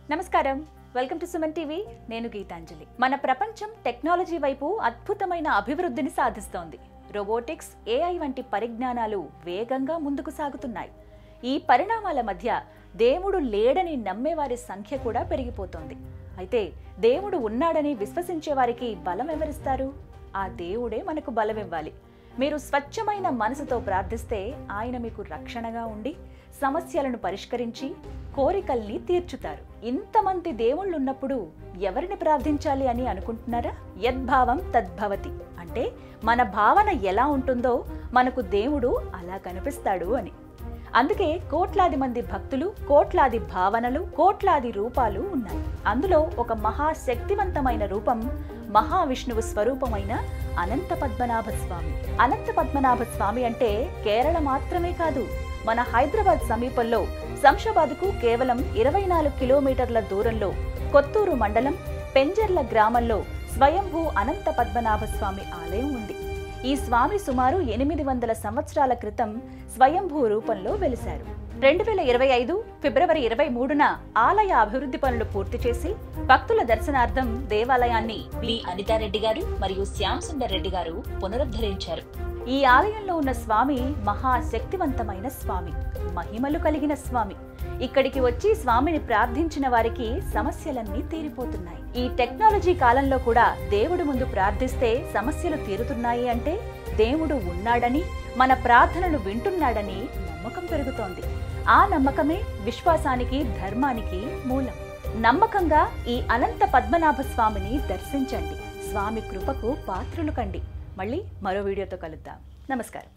నమస్కారం, welcome to Suman TV. నేను గీతాంజలి. మన ప్రపంచం టెక్నాలజీ వైపు అద్భుతమైన అభివృద్ధిని సాధిస్తోంది. రోబోటిక్స్, ఏఐ వంటి పరిజ్ఞానాలు వేగంగా ముందుకు సాగుతున్నాయి. ఈ పరిణామాల మధ్య దేవుడు లేడని నమ్మేవారి సంఖ్య కూడా పెరిగిపోతోంది. అయితే దేవుడు ఉన్నాడని విశ్వసించే వారికి బలం ఎవరిస్తారు? ఆ దేవుడే మనకు బలం ఇవ్వాలి. మీరు స్వచ్ఛమైన మనసుతో ప్రార్థిస్తే ఆయన మీకు రక్షణగా ఉండి సమస్యలను పరిష్కరించి కోరికల్ని తీర్చుతారు. ఇంతమంది దేవుళ్ళున్నప్పుడు ఎవరిని ప్రార్థించాలి అని అనుకుంటున్నారా? యద్భావం తద్భవతి అంటే మన భావన ఎలా ఉంటుందో మనకు దేవుడు అలా కనిపిస్తాడు అని. అందుకే కోట్లాది మంది భక్తులు, కోట్లాది భావనలు, కోట్లాది రూపాలు ఉన్నాయి. అందులో ఒక మహాశక్తివంతమైన రూపం మహావిష్ణువు స్వరూపమైన అనంత పద్మనాభ స్వామి. అనంత పద్మనాభ స్వామి అంటే కేరళ మాత్రమే కాదు, మన హైదరాబాద్ సమీపంలో శంషాబాద్కు కేవలం 24 కిలోమీటర్ల దూరంలో కొత్తూరు మండలం పెంజర్ల గ్రామంలో స్వయంభూ అనంత పద్మనాభ స్వామి ఆలయం ఉంది. ఈ స్వామి సుమారు 800 సంవత్సరాల క్రితం స్వయంభూ రూపంలో వెలిశారు. 2025 ఫిబ్రవరి 23న ఆలయ అభివృద్ధి పనులు పూర్తి చేసి భక్తుల దర్శనార్థం దేవాలయాన్ని బి అనితారెడ్డి గారు మరియు శ్యామ్ సుందర్ రెడ్డి గారు పునరుద్ధరించారు. ఈ ఆలయంలో ఉన్న స్వామి మహాశక్తివంతమైన స్వామి, మహిమలు కలిగిన స్వామి. ఇక్కడికి వచ్చి స్వామిని ప్రార్థించిన వారికి సమస్యలన్నీ తీరిపోతున్నాయి. ఈ టెక్నాలజీ కాలంలో కూడా దేవుడి ముందు ప్రార్థిస్తే సమస్యలు తీరుతున్నాయి అంటే దేవుడు ఉన్నాడని, మన ప్రార్థనలు వింటున్నాడని నమ్మకం పెరుగుతోంది. ఆ నమ్మకమే విశ్వాసానికి, ధర్మానికి మూలం. నమ్మకంగా ఈ అనంత పద్మనాభ స్వామిని దర్శించండి. స్వామి కృపకు పాత్రులు కండి. మళ్ళీ మరో వీడియోతో కలుద్దాం. నమస్కారం.